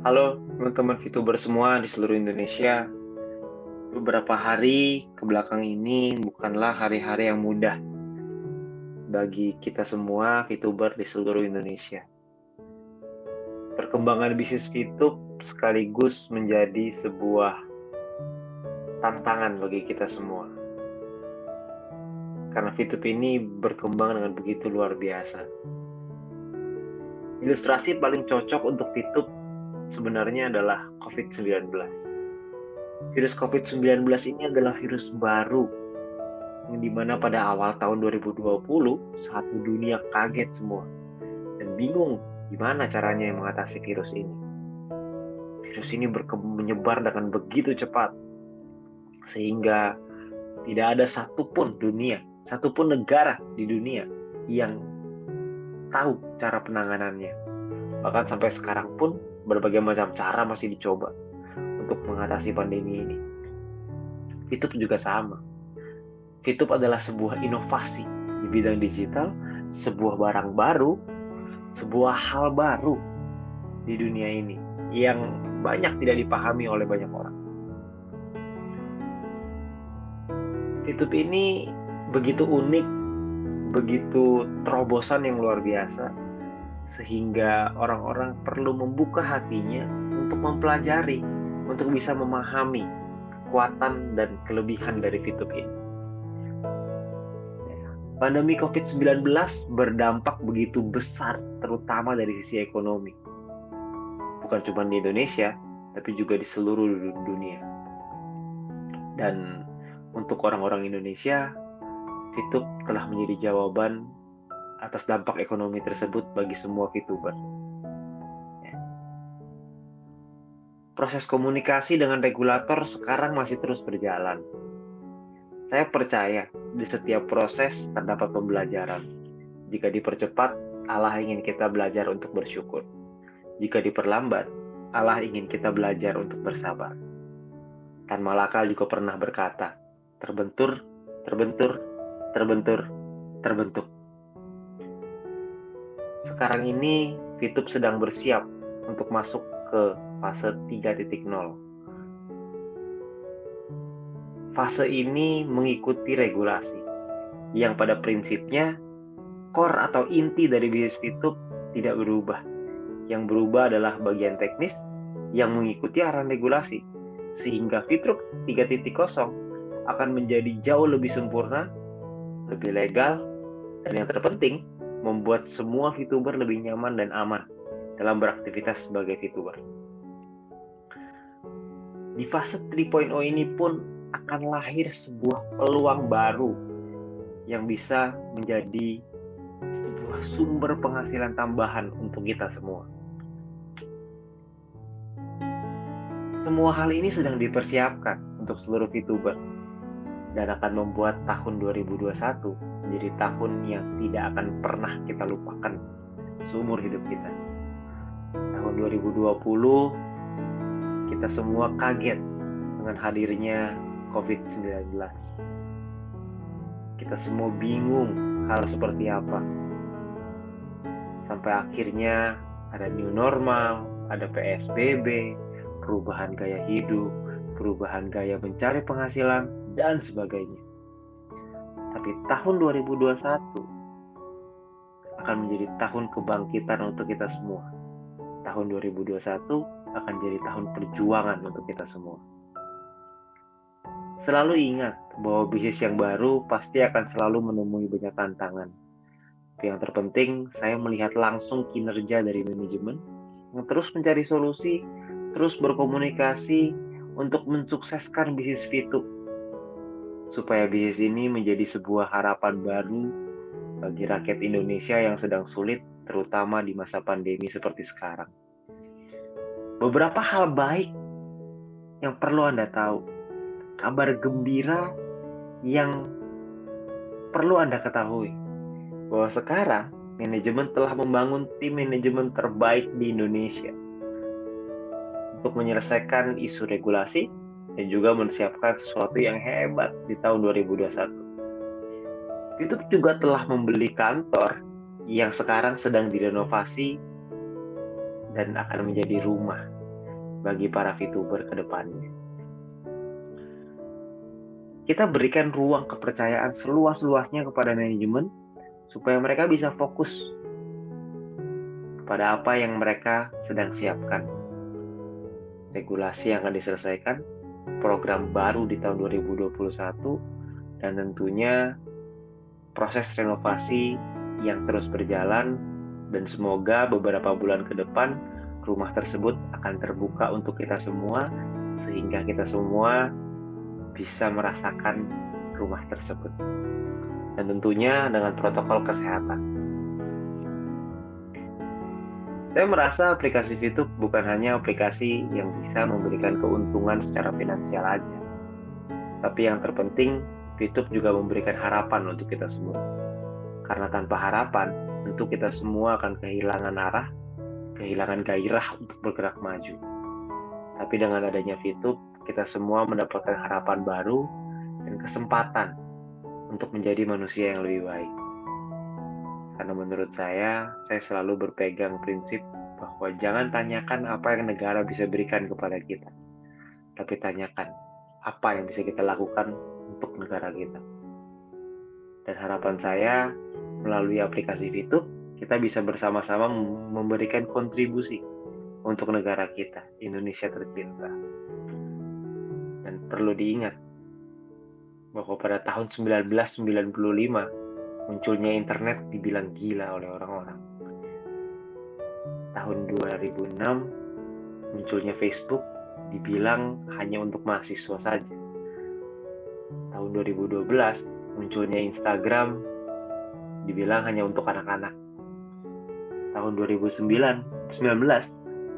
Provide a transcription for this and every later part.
Halo teman-teman VTuber semua di seluruh Indonesia. Beberapa hari ke belakang ini bukanlah hari-hari yang mudah bagi kita semua VTuber di seluruh Indonesia. Perkembangan bisnis VTube sekaligus menjadi sebuah tantangan bagi kita semua. Karena VTube ini berkembang dengan begitu luar biasa. Ilustrasi paling cocok untuk VTube sebenarnya adalah COVID-19. Virus COVID-19 ini adalah virus baru yang dimana pada awal tahun 2020 satu dunia kaget semua dan bingung gimana caranya mengatasi virus ini. Virus ini menyebar dengan begitu cepat sehingga tidak ada satupun negara di dunia yang tahu cara penanganannya. Bahkan sampai sekarang pun berbagai macam cara masih dicoba untuk mengatasi pandemi ini. VTube juga sama. VTube adalah sebuah inovasi di bidang digital, sebuah barang baru, sebuah hal baru di dunia ini yang banyak tidak dipahami oleh banyak orang. VTube ini begitu unik, begitu terobosan yang luar biasa, sehingga orang-orang perlu membuka hatinya untuk mempelajari, untuk bisa memahami kekuatan dan kelebihan dari VTube ini. Pandemi COVID-19 berdampak begitu besar, terutama dari sisi ekonomi. Bukan cuma di Indonesia, tapi juga di seluruh dunia. Dan untuk orang-orang Indonesia, VTube telah menjadi jawaban atas dampak ekonomi tersebut bagi semua VTuber. Proses komunikasi dengan regulator sekarang masih terus berjalan. Saya percaya di setiap proses terdapat pembelajaran. Jika dipercepat, Allah ingin kita belajar untuk bersyukur. Jika diperlambat, Allah ingin kita belajar untuk bersabar. Tan Malaka juga pernah berkata, terbentur, terbentur, terbentur, terbentuk. Sekarang ini, VTube sedang bersiap untuk masuk ke fase 3.0. Fase ini mengikuti regulasi, yang pada prinsipnya core atau inti dari bisnis VTube tidak berubah. Yang berubah adalah bagian teknis yang mengikuti arahan regulasi, sehingga VTube 3.0 akan menjadi jauh lebih sempurna, lebih legal, dan yang terpenting, membuat semua VTuber lebih nyaman dan aman dalam beraktivitas sebagai VTuber. Di fase 3.0 ini pun akan lahir sebuah peluang baru yang bisa menjadi sebuah sumber penghasilan tambahan untuk kita semua. Semua hal ini sedang dipersiapkan untuk seluruh VTuber dan akan membuat tahun 2021 menjadi tahun yang tidak akan pernah kita lupakan seumur hidup kita. Tahun 2020 kita semua kaget dengan hadirnya COVID-19. Kita semua bingung harus seperti apa. Sampai akhirnya ada new normal, ada PSBB, perubahan gaya hidup, perubahan gaya mencari penghasilan, dan sebagainya. Tapi tahun 2021 akan menjadi tahun kebangkitan untuk kita semua. Tahun 2021 akan jadi tahun perjuangan untuk kita semua. Selalu ingat bahwa bisnis yang baru pasti akan selalu menemui banyak tantangan. Tapi yang terpenting, saya melihat langsung kinerja dari manajemen yang terus mencari solusi, terus berkomunikasi untuk mensukseskan bisnis VTube. Supaya bisnis ini menjadi sebuah harapan baru bagi rakyat Indonesia yang sedang sulit, terutama di masa pandemi seperti sekarang. Beberapa hal baik yang perlu Anda tahu. Kabar gembira yang perlu Anda ketahui bahwa sekarang manajemen telah membangun tim manajemen terbaik di Indonesia untuk menyelesaikan isu regulasi dan juga mempersiapkan sesuatu yang hebat di tahun 2021. YouTube juga telah membeli kantor yang sekarang sedang direnovasi dan akan menjadi rumah bagi para VTuber ke depannya. Kita berikan ruang kepercayaan seluas-luasnya kepada manajemen supaya mereka bisa fokus pada apa yang mereka sedang siapkan. Regulasi yang akan diselesaikan, program baru di tahun 2021, dan tentunya proses renovasi yang terus berjalan, dan semoga beberapa bulan ke depan rumah tersebut akan terbuka untuk kita semua sehingga kita semua bisa merasakan rumah tersebut, dan tentunya dengan protokol kesehatan. Saya merasa aplikasi VTube bukan hanya aplikasi yang bisa memberikan keuntungan secara finansial aja, tapi yang terpenting VTube juga memberikan harapan untuk kita semua. Karena tanpa harapan, tentu kita semua akan kehilangan arah, kehilangan gairah untuk bergerak maju. Tapi dengan adanya VTube, kita semua mendapatkan harapan baru dan kesempatan untuk menjadi manusia yang lebih baik. Karena menurut saya selalu berpegang prinsip bahwa jangan tanyakan apa yang negara bisa berikan kepada kita, tapi tanyakan apa yang bisa kita lakukan untuk negara kita. Dan harapan saya, melalui aplikasi VTube, kita bisa bersama-sama memberikan kontribusi untuk negara kita, Indonesia tercinta. Dan perlu diingat bahwa pada tahun 1995, munculnya internet dibilang gila oleh orang-orang. Tahun 2006, munculnya Facebook dibilang hanya untuk mahasiswa saja. Tahun 2012, munculnya Instagram dibilang hanya untuk anak-anak. Tahun 2019,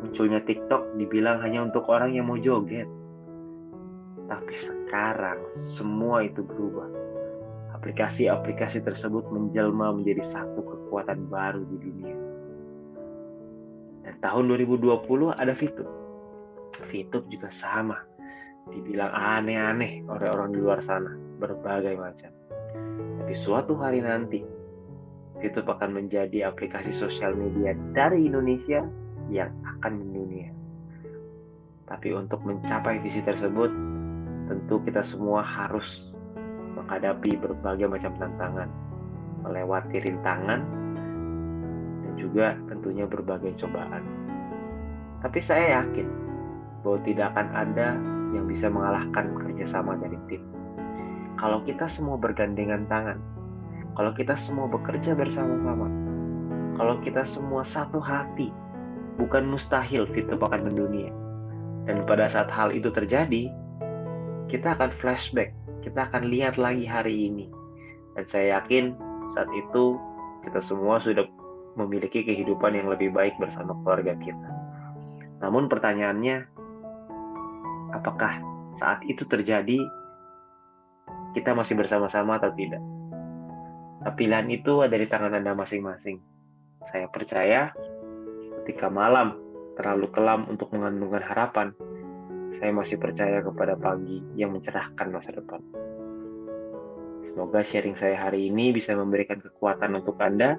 munculnya TikTok dibilang hanya untuk orang yang mau joget. Tapi sekarang semua itu berubah. Aplikasi-aplikasi tersebut menjelma menjadi satu kekuatan baru di dunia. Dan tahun 2020 ada VTube. VTube juga sama. Dibilang aneh-aneh oleh orang di luar sana, berbagai macam. Tapi suatu hari nanti, VTube akan menjadi aplikasi sosial media dari Indonesia yang akan mendunia. Tapi untuk mencapai visi tersebut, tentu kita semua harus menghadapi berbagai macam tantangan, melewati rintangan, dan juga tentunya berbagai cobaan. Tapi saya yakin bahwa tidak akan ada yang bisa mengalahkan kerjasama dari tim. Kalau kita semua bergandengan tangan, kalau kita semua bekerja bersama-sama, kalau kita semua satu hati, bukan mustahil VTube akan mendunia. Dan pada saat hal itu terjadi, kita akan flashback, kita akan lihat lagi hari ini. Dan saya yakin saat itu kita semua sudah memiliki kehidupan yang lebih baik bersama keluarga kita. Namun pertanyaannya, apakah saat itu terjadi kita masih bersama-sama atau tidak? Pilihan itu ada di tangan Anda masing-masing. Saya percaya ketika malam terlalu kelam untuk mengandungkan harapan, saya masih percaya kepada pagi yang mencerahkan masa depan. Semoga sharing saya hari ini bisa memberikan kekuatan untuk Anda,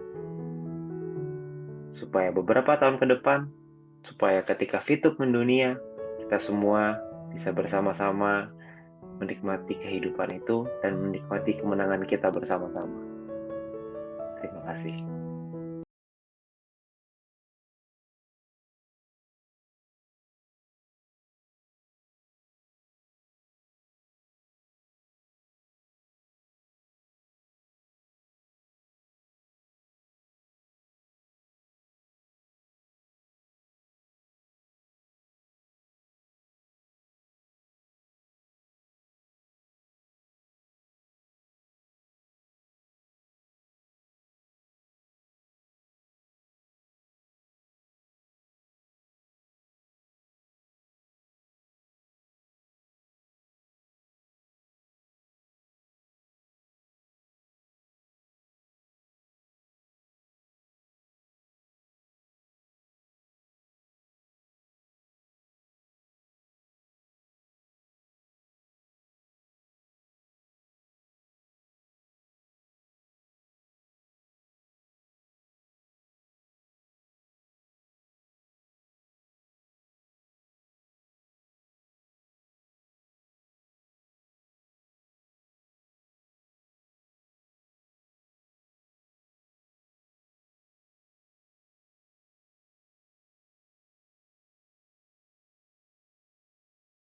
supaya beberapa tahun ke depan, supaya ketika VTube mendunia, kita semua bisa bersama-sama menikmati kehidupan itu dan menikmati kemenangan kita bersama-sama. Terima kasih.